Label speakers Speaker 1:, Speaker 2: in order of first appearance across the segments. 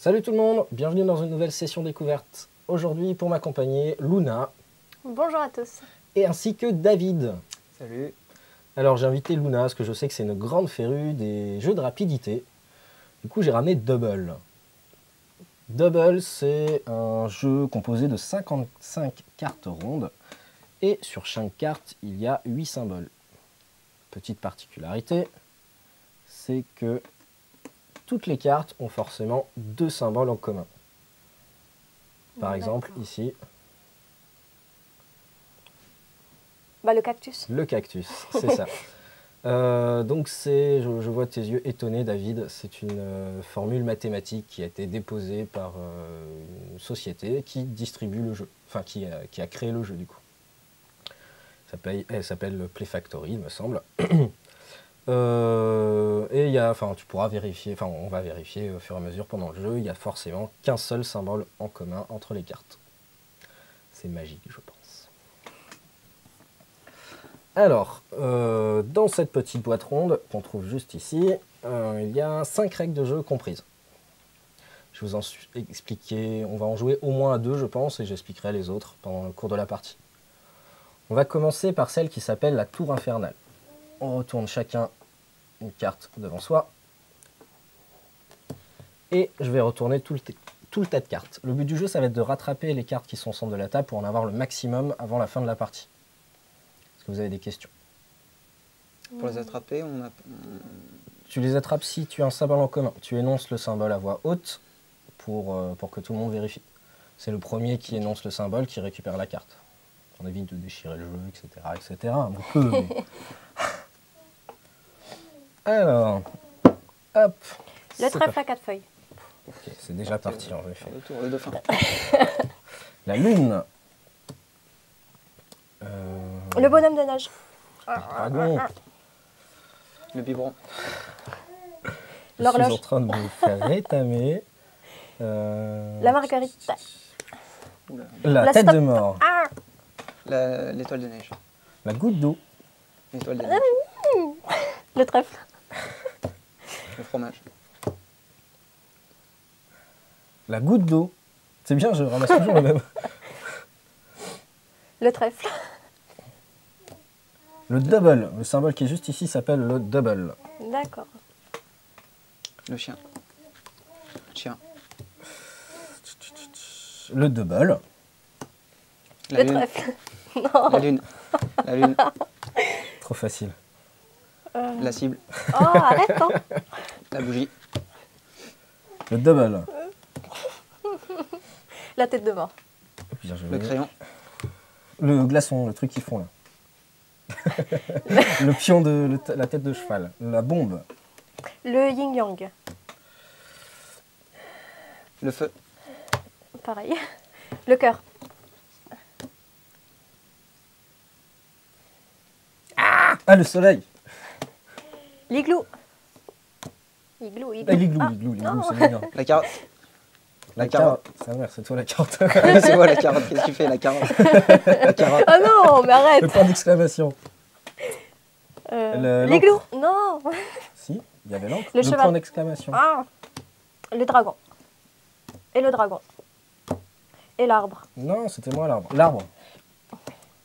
Speaker 1: Salut tout le monde, bienvenue dans une nouvelle session découverte. Aujourd'hui, pour m'accompagner, Luna.
Speaker 2: Bonjour à tous.
Speaker 1: Et ainsi que David.
Speaker 3: Salut.
Speaker 1: Alors j'ai invité Luna parce que je sais que c'est une grande férue des jeux de rapidité. Du coup, j'ai ramené Double. Double, c'est un jeu composé de 55 cartes rondes. Et sur chaque carte, il y a 8 symboles. Petite particularité, c'est que toutes les cartes ont forcément 2 symboles en commun. Par exemple, ici,
Speaker 2: le cactus.
Speaker 1: le cactus, c'est ça. Donc je vois tes yeux étonnés, David, c'est une formule mathématique qui a été déposée par une société qui distribue le jeu, enfin qui a créé le jeu du coup. Elle s'appelle Play Factory, il me semble. Et tu pourras vérifier, on va vérifier au fur et à mesure pendant le jeu, il n'y a forcément qu'un seul symbole en commun entre les cartes. C'est magique, je pense. Alors, dans cette petite boîte ronde qu'on trouve juste ici, il y a 5 règles de jeu comprises. Je vais vous en expliquer, on va en jouer au moins à 2 je pense, et j'expliquerai les autres pendant le cours de la partie. On va commencer par celle qui s'appelle la tour infernale. On retourne chacun une carte devant soi. Et je vais retourner tout le tas de cartes. Le but du jeu, ça va être de rattraper les cartes qui sont au centre de la table pour en avoir le maximum avant la fin de la partie. Est-ce que vous avez des questions?
Speaker 3: Pour les attraper,
Speaker 1: Tu les attrapes si tu as un symbole en commun. Tu énonces le symbole à voix haute pour que tout le monde vérifie. C'est le premier qui énonce le symbole qui récupère la carte. On évite de déchirer le jeu, etc. Un peu, mais... Alors, hop.
Speaker 2: Le trèfle à 4 feuilles.
Speaker 1: Ok, c'est déjà parti en effet.
Speaker 3: le tour, le dauphin.
Speaker 1: La lune.
Speaker 2: Le bonhomme de neige.
Speaker 1: Le dragon.
Speaker 3: Le biberon.
Speaker 1: Je suis en
Speaker 2: L'horloge.
Speaker 1: train de me faire rétamer.
Speaker 2: La marguerite.
Speaker 3: Oula.
Speaker 1: La
Speaker 2: La
Speaker 1: tête
Speaker 2: stop.
Speaker 1: de mort.
Speaker 2: Ah,
Speaker 3: L'étoile de neige.
Speaker 1: La goutte d'eau.
Speaker 3: L'étoile de neige.
Speaker 2: le trèfle.
Speaker 3: Le fromage.
Speaker 1: La goutte d'eau. C'est bien, je ramasse toujours le même.
Speaker 2: Le trèfle.
Speaker 1: Le double. Le symbole qui est juste ici s'appelle le double.
Speaker 2: D'accord.
Speaker 3: Le chien. Chien.
Speaker 1: Le double.
Speaker 3: La
Speaker 2: Le
Speaker 3: lune.
Speaker 2: trèfle. Non.
Speaker 3: La lune. La lune.
Speaker 1: Trop facile.
Speaker 3: La cible.
Speaker 2: Oh, arrête, hein.
Speaker 3: La bougie.
Speaker 1: Le double.
Speaker 2: La tête de mort.
Speaker 1: Bien joué.
Speaker 3: Le crayon.
Speaker 1: Le glaçon, le truc qui fond là. Le pion de la tête de cheval. La bombe.
Speaker 2: Le yin-yang.
Speaker 3: Le feu.
Speaker 2: Pareil. Le cœur.
Speaker 1: Ah, le soleil.
Speaker 2: L'igloo. Igloo, igloo.
Speaker 1: Ah, l'igloo,
Speaker 2: Ah,
Speaker 1: l'igloo,
Speaker 2: non.
Speaker 1: c'est bien.
Speaker 3: La carotte.
Speaker 1: La
Speaker 3: La carotte.
Speaker 1: carotte. Sa mère, c'est toi la carotte.
Speaker 3: C'est moi la carotte. Qu'est-ce que tu fais, la carotte? La carotte.
Speaker 2: Oh non, mais
Speaker 1: Le
Speaker 2: arrête.
Speaker 1: point d'exclamation. l'encre.
Speaker 2: L'igloo. Non.
Speaker 1: Si, il y avait l'encre.
Speaker 2: Le cheval.
Speaker 1: point d'exclamation.
Speaker 2: Ah. Le dragon. Et le dragon. Et l'arbre.
Speaker 1: Non, c'était moi l'arbre. L'arbre.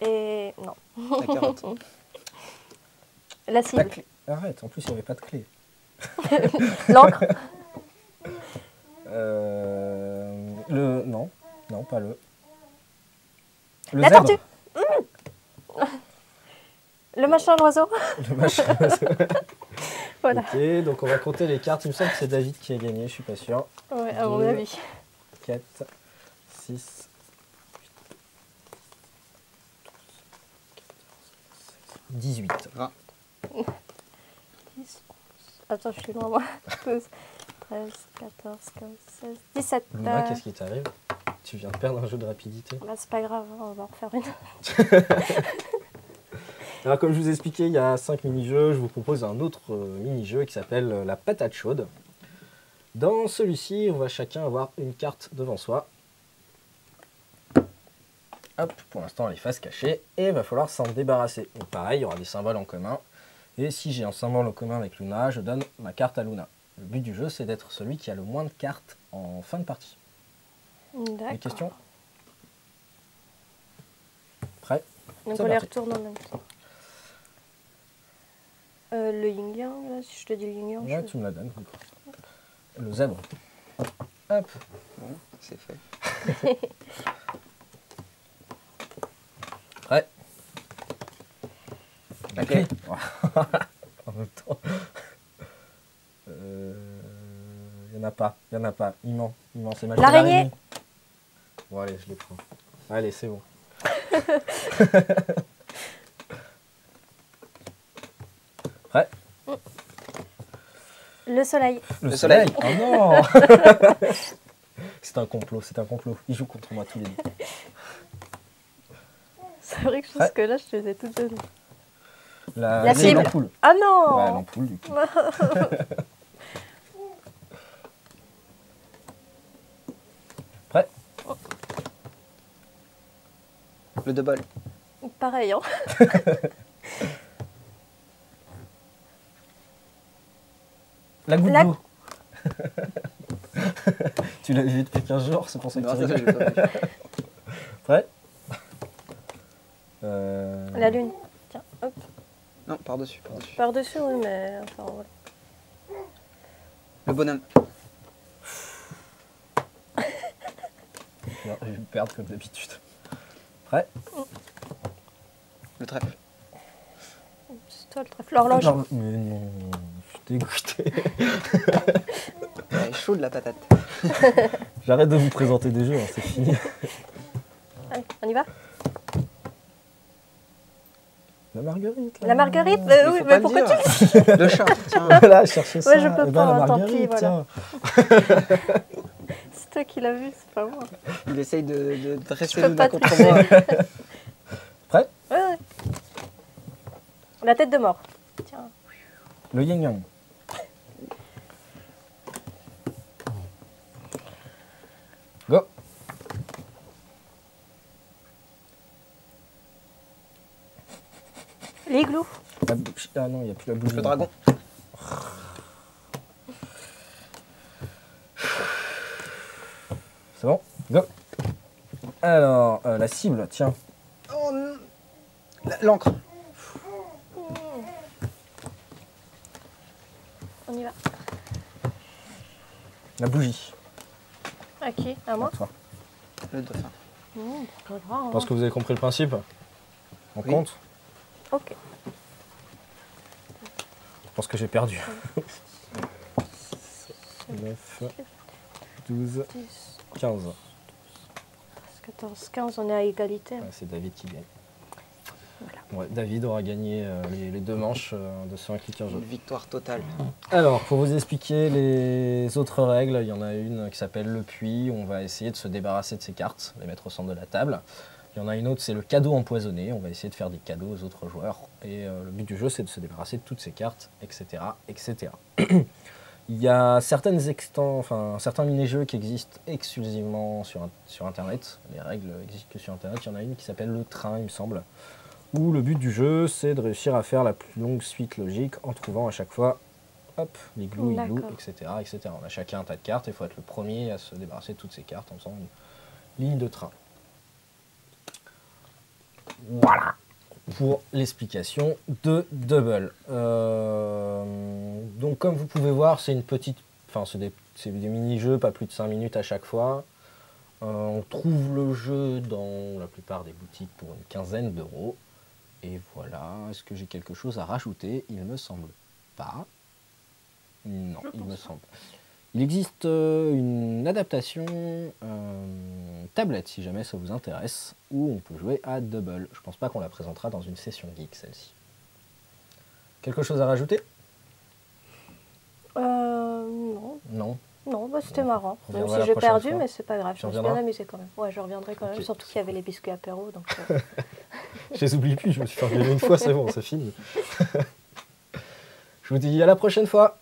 Speaker 2: Et... non.
Speaker 3: La carotte.
Speaker 2: La
Speaker 1: La
Speaker 2: cible.
Speaker 1: clé. Arrête, en plus il n'y avait pas de clé.
Speaker 2: L'encre.
Speaker 1: Non, non, pas le. Le
Speaker 2: La
Speaker 1: zèbre.
Speaker 2: tortue. Le machin, l'oiseau.
Speaker 1: Le machin.
Speaker 2: Voilà.
Speaker 1: Ok, donc on va compter les cartes. Il me semble que c'est David qui a gagné, je suis pas sûr.
Speaker 2: Ouais, à mon
Speaker 1: 2,
Speaker 2: avis.
Speaker 1: 4, 6, 18.
Speaker 3: 20.
Speaker 2: 10, 11. Attends, je suis loin, moi. 12, 13, 14, 15, 16, 17.
Speaker 1: Luna, qu'est-ce qui t'arrive? Tu viens de perdre un jeu de rapidité.
Speaker 2: Bah, c'est pas grave, hein, on va en refaire une.
Speaker 1: Alors comme je vous ai expliqué, il y a 5 mini-jeux. Je vous propose un autre mini-jeu qui s'appelle la patate chaude. Dans celui-ci, on va chacun avoir une carte devant soi. Hop, pour l'instant, elle est face cachée et il va falloir s'en débarrasser. Donc pareil, il y aura des symboles en commun. Et si j'ai un symbole en commun avec Luna, je donne ma carte à Luna. Le but du jeu, c'est d'être celui qui a le moins de cartes en fin de partie.
Speaker 2: D'accord.
Speaker 1: Des questions? Prêt?
Speaker 2: Donc
Speaker 1: C'est
Speaker 2: on les
Speaker 1: parti.
Speaker 2: retourne en même temps. Le yin-yang, là, si je te dis le yin-yang.
Speaker 1: Ouais, tu me la donnes. Le zèbre. Hop.
Speaker 3: Bon, c'est fait.
Speaker 1: Prêt?
Speaker 3: La clé.
Speaker 1: En même temps. Il n'y en a pas. Il ment. C'est ma
Speaker 2: L'araignée.
Speaker 1: Bon, allez, je les prends. Allez, c'est bon. Prêt?
Speaker 2: Le soleil.
Speaker 3: Le soleil.
Speaker 1: Oh non. C'est un complot. Ils jouent contre moi tous les deux.
Speaker 2: C'est vrai que je pense
Speaker 1: Ouais.
Speaker 2: que là, je te les ai toutes données.
Speaker 1: La
Speaker 2: cible.
Speaker 1: l'ampoule.
Speaker 2: Ah non.
Speaker 1: Ouais, l'ampoule, du coup. Prêt?
Speaker 3: Le double.
Speaker 2: Pareil, hein.
Speaker 1: La goutte
Speaker 2: La-
Speaker 1: d'eau. Tu l'as vu depuis 15 jours, c'est pour ça que
Speaker 3: Non,
Speaker 1: tu
Speaker 3: ça,
Speaker 1: rigoles.
Speaker 3: j'ai pas vu.
Speaker 1: Prêt?
Speaker 2: La lune. Tiens, hop.
Speaker 3: Non, par-dessus.
Speaker 2: Par-dessus, oui, mais... Enfin, voilà.
Speaker 3: Le bonhomme.
Speaker 1: Je vais me perdre comme d'habitude. Prêt?
Speaker 3: Le trèfle.
Speaker 2: C'est toi le trèfle. L'horloge.
Speaker 1: Non, mais non, je suis dégoûté.
Speaker 3: Elle est chaude la patate.
Speaker 1: J'arrête de vous présenter des jeux, hein, c'est fini.
Speaker 2: Allez, on y va.
Speaker 1: La marguerite. Là.
Speaker 2: La marguerite.
Speaker 3: Mais
Speaker 2: Oui,
Speaker 3: faut
Speaker 2: mais
Speaker 3: pas
Speaker 2: pourquoi
Speaker 3: le
Speaker 2: tu...
Speaker 3: dire. Le chat, tiens.
Speaker 1: Voilà, cherchez ça.
Speaker 2: Ouais, je peux
Speaker 1: Eh ben,
Speaker 2: pas,
Speaker 1: la
Speaker 2: tant
Speaker 1: marguerite,
Speaker 2: pis, voilà.
Speaker 1: tiens.
Speaker 2: C'est toi qui l'as vu, c'est pas moi.
Speaker 3: Il essaye de dresser
Speaker 2: Je peux
Speaker 3: le
Speaker 2: pas
Speaker 3: contre
Speaker 2: tricher.
Speaker 3: moi.
Speaker 1: Prêt?
Speaker 2: Ouais. La tête de mort. Tiens.
Speaker 1: Le yin yang. Go.
Speaker 2: L'igloo.
Speaker 1: Ah non, il n'y a plus la bougie.
Speaker 3: Le dragon.
Speaker 1: C'est bon? Go. Alors, la cible, tiens.
Speaker 3: Oh, non. L'encre.
Speaker 2: On y va.
Speaker 1: La bougie.
Speaker 2: À qui? À moi?
Speaker 1: À toi.
Speaker 3: Le dauphin.
Speaker 2: Pas grave.
Speaker 1: Je pense que vous avez compris le principe. On
Speaker 3: Oui.
Speaker 1: compte?
Speaker 2: Ok.
Speaker 1: Je pense que j'ai perdu. 9, 12,
Speaker 2: 10,
Speaker 1: 15.
Speaker 2: 14, 15, on est à égalité.
Speaker 1: Ouais, c'est David qui gagne.
Speaker 2: Voilà.
Speaker 1: Ouais, David aura gagné les deux manches de ce 1 clic un jeu.
Speaker 3: Une victoire totale.
Speaker 1: Alors, pour vous expliquer les autres règles, il y en a une qui s'appelle le puits. On va essayer de se débarrasser de ces cartes, les mettre au centre de la table. Il y en a une autre, c'est le cadeau empoisonné. On va essayer de faire des cadeaux aux autres joueurs. Et le but du jeu, c'est de se débarrasser de toutes ces cartes, etc. etc. Il y a certains mini-jeux qui existent exclusivement sur Internet. Les règles existent que sur Internet. Il y en a une qui s'appelle le train, il me semble. Où le but du jeu, c'est de réussir à faire la plus longue suite logique en trouvant à chaque fois, hop, l'igloo,
Speaker 2: D'accord.
Speaker 1: etc., etc. On a chacun un tas de cartes et il faut être le premier à se débarrasser de toutes ces cartes en faisant une ligne de train. Voilà pour l'explication de Double. Donc comme vous pouvez voir, c'est une petite, c'est des mini-jeux, pas plus de 5 minutes à chaque fois. On trouve le jeu dans la plupart des boutiques pour une quinzaine d'euros. Et voilà, est-ce que j'ai quelque chose à rajouter? Il me semble pas. Non, il me semble. Il existe une adaptation tablette, si jamais ça vous intéresse, où on peut jouer à Double. Je pense pas qu'on la présentera dans une session geek, celle-ci. Quelque chose à rajouter?
Speaker 2: Non.
Speaker 1: Non.
Speaker 2: Non, bah, c'était marrant.
Speaker 1: On
Speaker 2: Même
Speaker 1: reviendra
Speaker 2: si
Speaker 1: la
Speaker 2: j'ai
Speaker 1: prochaine
Speaker 2: perdu,
Speaker 1: fois.
Speaker 2: mais c'est pas grave.
Speaker 1: Tu
Speaker 2: Je me suis
Speaker 1: reviendras
Speaker 2: bien amusée quand même. Ouais, je reviendrai quand même,
Speaker 1: Ok.
Speaker 2: surtout qu'il y avait les biscuits apéro. Donc,
Speaker 1: Je les oublie plus, je me suis fait engueuler une fois, c'est bon, c'est fini. Je vous dis à la prochaine fois.